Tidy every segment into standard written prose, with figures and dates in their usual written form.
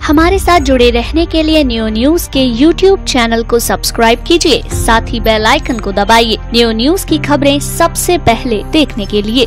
हमारे साथ जुड़े रहने के लिए न्यू न्यूज के YouTube चैनल को सब्सक्राइब कीजिए, साथ ही बेल आइकन को दबाइए न्यू न्यूज की खबरें सबसे पहले देखने के लिए।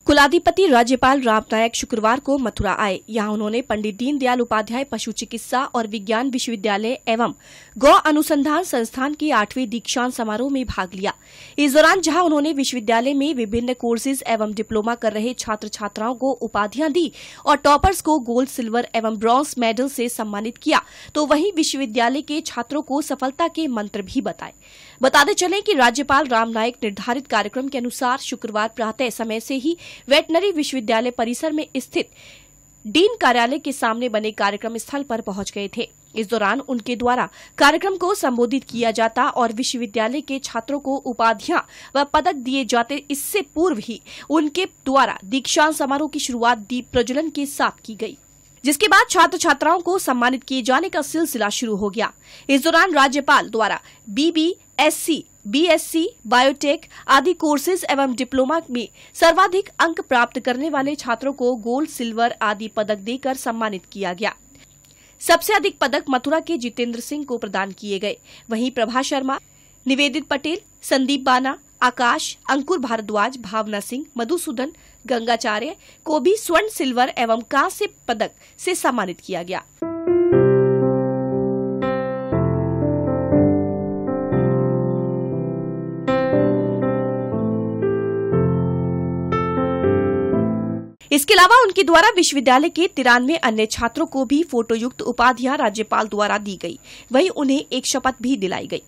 कुलाधिपति राज्यपाल राम नाईक शुक्रवार को मथुरा आए। यहां उन्होंने पंडित दीनदयाल उपाध्याय पशु चिकित्सा और विज्ञान विश्वविद्यालय एवं गौ अनुसंधान संस्थान के 8वें दीक्षांत समारोह में भाग लिया। इस दौरान जहां उन्होंने विश्वविद्यालय में विभिन्न कोर्सेज एवं डिप्लोमा कर रहे छात्र छात्राओं को उपाधियां दी और टॉपर्स को गोल्ड, सिल्वर एवं ब्रॉन्ज मेडल से सम्मानित किया, तो वहीं विश्वविद्यालय के छात्रों को सफलता के मंत्र भी बताए। बताते चलें कि राज्यपाल राम नाईक निर्धारित कार्यक्रम के अनुसार शुक्रवार प्रातः समय से ही वेटनरी विश्वविद्यालय परिसर में स्थित डीन कार्यालय के सामने बने कार्यक्रम स्थल पर पहुंच गए थे। इस दौरान उनके द्वारा कार्यक्रम को संबोधित किया जाता और विश्वविद्यालय के छात्रों को उपाधियां व पदक दिए जाते। इससे पूर्व ही उनके द्वारा दीक्षांत समारोह की शुरुआत दीप प्रज्वलन के साथ की गई, जिसके बाद छात्र छात्राओं को सम्मानित किए जाने का सिलसिला शुरू हो गया। इस दौरान राज्यपाल द्वारा BBSc, BSc, बायोटेक आदि कोर्सेज एवं डिप्लोमा में सर्वाधिक अंक प्राप्त करने वाले छात्रों को गोल्ड, सिल्वर आदि पदक देकर सम्मानित किया गया। सबसे अधिक पदक मथुरा के जितेंद्र सिंह को प्रदान किए गए। वहीं प्रभा शर्मा, निवेदित पटेल, संदीप बाना, आकाश, अंकुर भारद्वाज, भावना सिंह, मधुसूदन, गंगाचार्य को भी स्वर्ण, सिल्वर एवं कांस्य पदक से सम्मानित किया गया। इसके अलावा उनके द्वारा विश्वविद्यालय के 93 अन्य छात्रों को भी फोटोयुक्त उपाधियां राज्यपाल द्वारा दी गई। वहीं उन्हें एक शपथ भी दिलाई गई।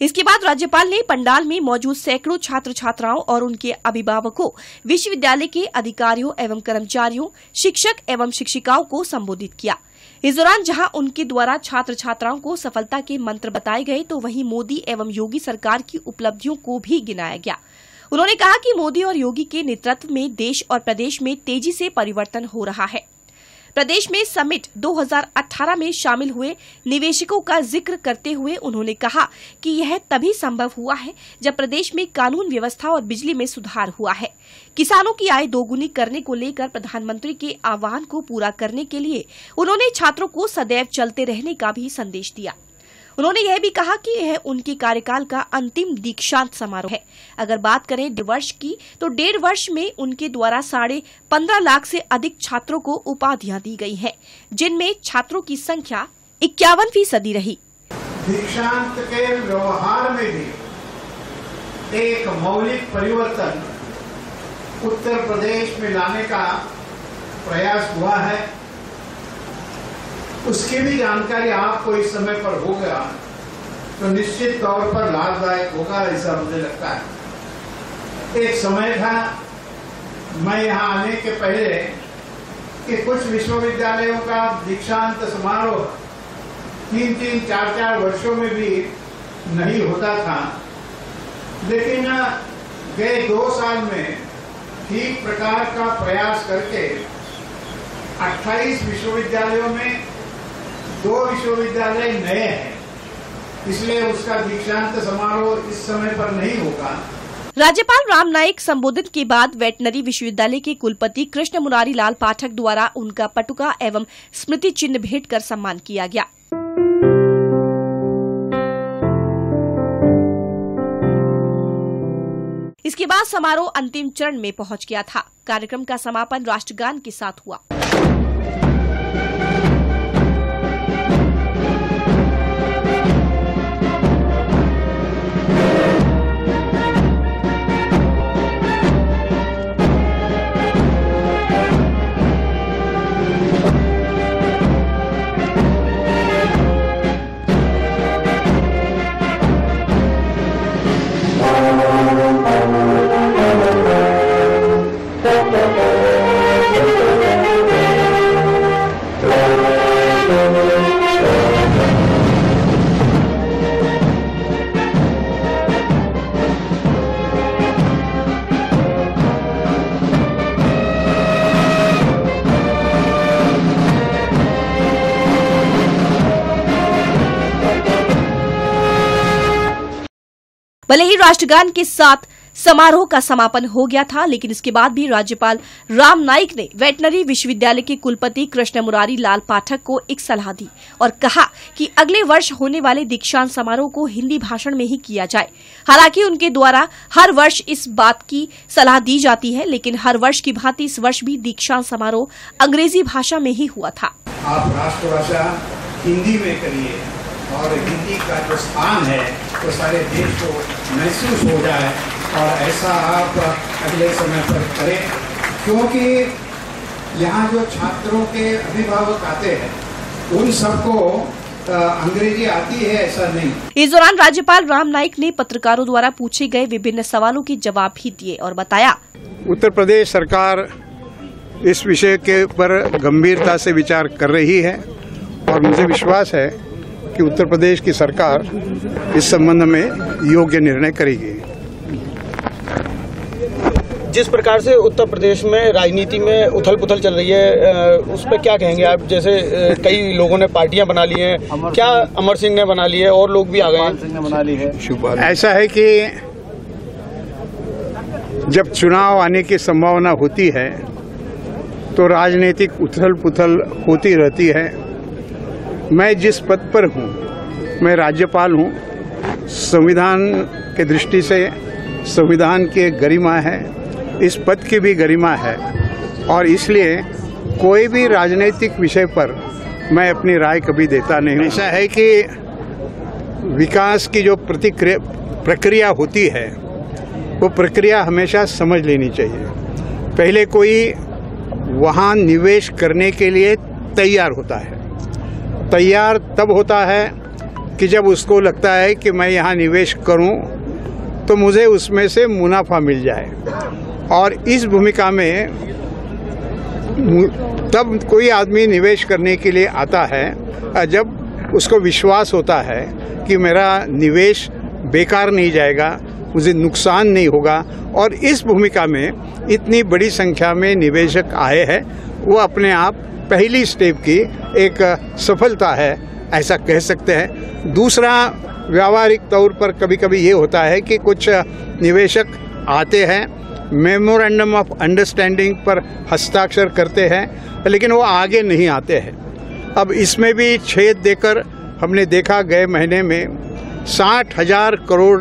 इसके बाद राज्यपाल ने पंडाल में मौजूद सैकड़ों छात्र छात्राओं और उनके अभिभावकों, विश्वविद्यालय के अधिकारियों एवं कर्मचारियों, शिक्षक एवं शिक्षिकाओं को संबोधित किया। इस दौरान जहां उनके द्वारा छात्र छात्राओं को सफलता के मंत्र बताए गए, तो वहीं मोदी एवं योगी सरकार की उपलब्धियों को भी गिनाया गया। उन्होंने कहा कि मोदी और योगी के नेतृत्व में देश और प्रदेश में तेजी से परिवर्तन हो रहा है। प्रदेश में समिट 2018 में शामिल हुए निवेशकों का जिक्र करते हुए उन्होंने कहा कि यह तभी संभव हुआ है जब प्रदेश में कानून व्यवस्था और बिजली में सुधार हुआ है। किसानों की आय दोगुनी करने को लेकर प्रधानमंत्री के आह्वान को पूरा करने के लिए उन्होंने छात्रों को सदैव चलते रहने का भी संदेश दिया। उन्होंने यह भी कहा कि यह उनके कार्यकाल का अंतिम दीक्षांत समारोह है। अगर बात करें 1.5 वर्ष की, तो 1.5 वर्ष में उनके द्वारा 15.5 लाख से अधिक छात्रों को उपाधियां दी गई हैं, जिनमें छात्रों की संख्या 51% रही। दीक्षांत के व्यवहार में भी एक मौलिक परिवर्तन उत्तर प्रदेश में लाने का प्रयास हुआ है। उसकी भी जानकारी आपको इस समय पर होगा तो निश्चित तौर पर लाभदायक होगा, ऐसा मुझे लगता है। एक समय था, मैं यहाँ आने के पहले, कि कुछ विश्वविद्यालयों का दीक्षांत समारोह 3-3, 4-4 वर्षों में भी नहीं होता था, लेकिन गए 2 साल में ठीक प्रकार का प्रयास करके 28 विश्वविद्यालयों में 2 विश्वविद्यालय नए हैं, इसलिए उसका दीक्षांत समारोह इस समय पर नहीं होगा। राज्यपाल राम नाईक संबोधन के बाद वेटनरी विश्वविद्यालय के कुलपति कृष्ण मुरारी लाल पाठक द्वारा उनका पटुका एवं स्मृति चिन्ह भेंट कर सम्मान किया गया। इसके बाद समारोह अंतिम चरण में पहुंच गया था। कार्यक्रम का समापन राष्ट्रगान के साथ हुआ। भले ही राष्ट्रगान के साथ समारोह का समापन हो गया था, लेकिन इसके बाद भी राज्यपाल राम नाईक ने वेटनरी विश्वविद्यालय के कुलपति कृष्ण मुरारी लाल पाठक को एक सलाह दी और कहा कि अगले वर्ष होने वाले दीक्षांत समारोह को हिंदी भाषण में ही किया जाए। हालांकि उनके द्वारा हर वर्ष इस बात की सलाह दी जाती है, लेकिन हर वर्ष की भांति इस वर्ष भी दीक्षांत समारोह अंग्रेजी भाषा में ही हुआ था। आप राष्ट्रभाषा हिंदी में करिए और हिंदी का जो स्थान है वो सारे देश को महसूस हो जाए और ऐसा आप अगले समय पर करें, क्योंकि यहाँ जो छात्रों के अभिभावक आते हैं उन सबको अंग्रेजी आती है ऐसा नहीं। इस दौरान राज्यपाल राम नाईक ने पत्रकारों द्वारा पूछे गए विभिन्न सवालों के जवाब भी दिए और बताया, उत्तर प्रदेश सरकार इस विषय के पर गंभीरता से विचार कर रही है और मुझे विश्वास है कि उत्तर प्रदेश की सरकार इस संबंध में योग्य निर्णय करेगी। जिस प्रकार से उत्तर प्रदेश में राजनीति में उथल पुथल चल रही है, उस पर क्या कहेंगे आप? जैसे कई लोगों ने पार्टियां बना ली हैं, क्या अमर सिंह ने बना ली है और लोग भी आ गए हैं। ऐसा है कि जब चुनाव आने की संभावना होती है तो राजनीतिक उथल पुथल होती रहती है। मैं जिस पद पर हूँ, मैं राज्यपाल हूँ। संविधान के दृष्टि से संविधान की गरिमा है, इस पद की भी गरिमा है और इसलिए कोई भी राजनीतिक विषय पर मैं अपनी राय कभी देता नहीं। ऐसा है कि विकास की जो प्रक्रिया होती है वो प्रक्रिया हमेशा समझ लेनी चाहिए। पहले कोई वहाँ निवेश करने के लिए तैयार होता है। तैयार तब होता है कि जब उसको लगता है कि मैं यहाँ निवेश करूँ तो मुझे उसमें से मुनाफा मिल जाए, और इस भूमिका में तब कोई आदमी निवेश करने के लिए आता है जब उसको विश्वास होता है कि मेरा निवेश बेकार नहीं जाएगा, मुझे नुकसान नहीं होगा। और इस भूमिका में इतनी बड़ी संख्या में निवेशक आए हैं, वो अपने आप पहली स्टेप की एक सफलता है, ऐसा कह सकते हैं। दूसरा, व्यावहारिक तौर पर कभी कभी ये होता है कि कुछ निवेशक आते हैं, मेमोरेंडम ऑफ अंडरस्टैंडिंग पर हस्ताक्षर करते हैं, लेकिन वो आगे नहीं आते हैं। अब इसमें भी छेद देकर हमने देखा, गए महीने में 60,000 करोड़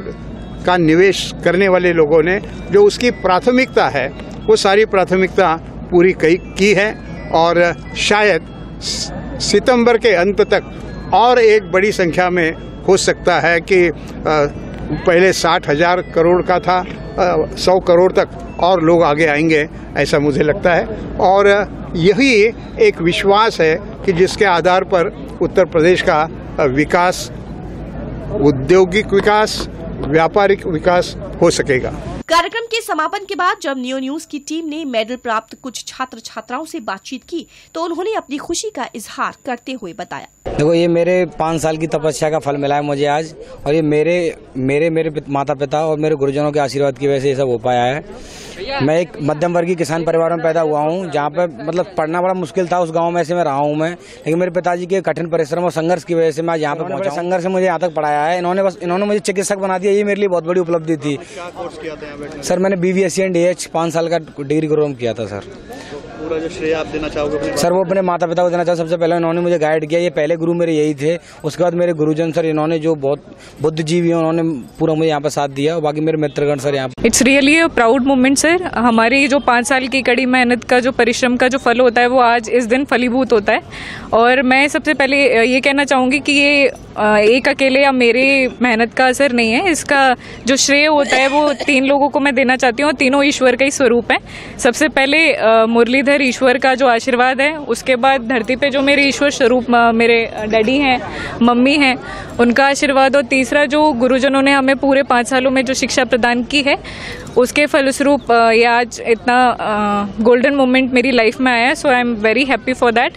का निवेश करने वाले लोगों ने जो उसकी प्राथमिकता है वो सारी प्राथमिकता पूरी की है, और शायद सितंबर के अंत तक और एक बड़ी संख्या में हो सकता है कि पहले 60,000 करोड़ का था, 100 करोड़ तक और लोग आगे आएंगे, ऐसा मुझे लगता है। और यही एक विश्वास है कि जिसके आधार पर उत्तर प्रदेश का विकास, औद्योगिक विकास, व्यापारिक विकास हो सकेगा। कार्यक्रम के समापन के बाद जब न्यू न्यूज की टीम ने मेडल प्राप्त कुछ छात्र छात्राओं से बातचीत की तो उन्होंने अपनी खुशी का इजहार करते हुए बताया, देखो ये मेरे 5 साल की तपस्या का फल मिला है मुझे आज, और ये मेरे माता पिता और मेरे गुरुजनों के आशीर्वाद की वजह से ये सब हो पाया है। मैं एक मध्यम वर्गीय किसान परिवार में पैदा हुआ हूँ, जहाँ पे मतलब पढ़ना बड़ा मुश्किल था। उस गांव में से मैं रहा हूँ मैं, लेकिन मेरे पिताजी के कठिन परिश्रम और संघर्ष की वजह से मैं यहाँ पे पहुँचा। संघर्ष से मुझे यहाँ तक पढ़ाया है। इन्होंने मुझे चिकित्सक बना दिया, ये मेरे लिए बहुत बड़ी उपलब्धि थी। सर मैंने BVSC एंड DH 5 साल का डिग्री प्रोग्राम किया था सर। पूरा जो श्रेय आप देना चाहोगे? सर वो अपने माता पिता को देना चाहता। सबसे पहले इन्होंने मुझे गाइड किया, ये पहले गुरु मेरे यही थे। उसके बाद मेरे गुरुजन सर, इन्होंने जो बहुत बुद्धिजीवी हैं, उन्होंने पूरा मुझे यहाँ पर साथ दिया। बाकी मेरे मित्रगण सर यहाँ पर। It's really a proud moment sir. हमारी जो 5 साल की कड़ी मेहनत का जो परिश्रम का जो फल होता है वो आज इस दिन फलीभूत होता है। और मैं सबसे पहले ये कहना चाहूँगी कि ये एक अकेले या मेरे मेहनत का असर नहीं है। इसका जो श्रेय होता है वो 3 लोगों को मैं देना चाहती हूँ, और तीनों ईश्वर का ही स्वरूप है। सबसे पहले मुरलीधर ईश्वर का जो आशीर्वाद है, उसके बाद धरती पे जो मेरे ईश्वर स्वरूप मेरे डैडी हैं, मम्मी हैं, उनका आशीर्वाद, और तीसरा जो गुरुजनों ने हमें पूरे 5 सालों में जो शिक्षा प्रदान की है उसके फलस्वरूप ये आज इतना गोल्डन मोमेंट मेरी लाइफ में आया है। So I am very happy for that.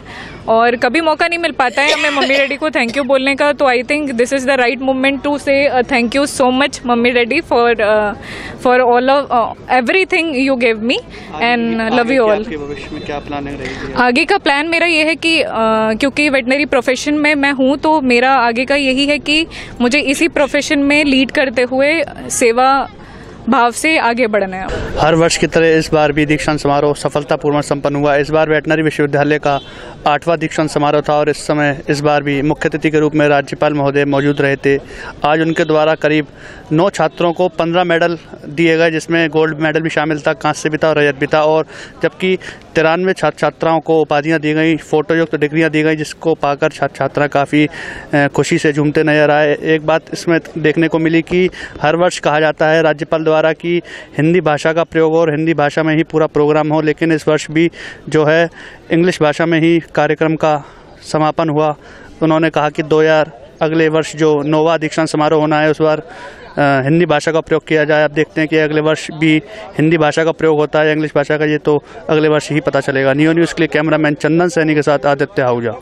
और कभी मौका नहीं मिल पाता है हमें मम्मी डैडी को थैंक यू बोलने का, तो I think this is the right moment to say thank you so much mummy daddy for all of everything you give me and love you all. भविष्य में क्या प्लानिंग रहेगी? आगे का प्लान मेरा ये है कि क्योंकि वेटनरी प्रोफेशन में मैं हूँ, तो मेरा आगे का यही है कि मुझे इसी प्रोफेशन में लीड करते हुए सेवा भाव से आगे बढ़ना है। हर वर्ष की तरह इस बार भी दीक्षांत समारोह सफलतापूर्वक संपन्न हुआ। इस बार वेटनरी विश्वविद्यालय का 8वां दीक्षांत समारोह था और इस बार भी मुख्य अतिथि के रूप में राज्यपाल महोदय मौजूद रहे थे। आज उनके द्वारा करीब 9 छात्रों को 15 मेडल दिए गए, जिसमें गोल्ड मेडल भी शामिल था, कांस्य भी था और रजत भी था, और जबकि 93 छात्र छात्राओं को उपाधियाँ दी गई, फोटोयुक्त डिग्रियाँ दी गई, जिसको पाकर छात्र छात्रा काफ़ी खुशी से झूमते नजर आए। एक बात इसमें देखने को मिली कि हर वर्ष कहा जाता है राज्यपाल द्वारा कि हिंदी भाषा का प्रयोग और हिंदी भाषा में ही पूरा प्रोग्राम हो, लेकिन इस वर्ष भी जो है इंग्लिश भाषा में ही कार्यक्रम का समापन हुआ। उन्होंने कहा कि अगले वर्ष जो 9वां दीक्षांत समारोह होना है उस बार हिंदी भाषा का प्रयोग किया जाए। अब देखते हैं कि अगले वर्ष भी हिंदी भाषा का प्रयोग होता है या इंग्लिश भाषा का, ये तो अगले वर्ष ही पता चलेगा। न्यू न्यूज़ के लिए कैमरामैन चंदन सैनी के साथ आदित्य आहूजा।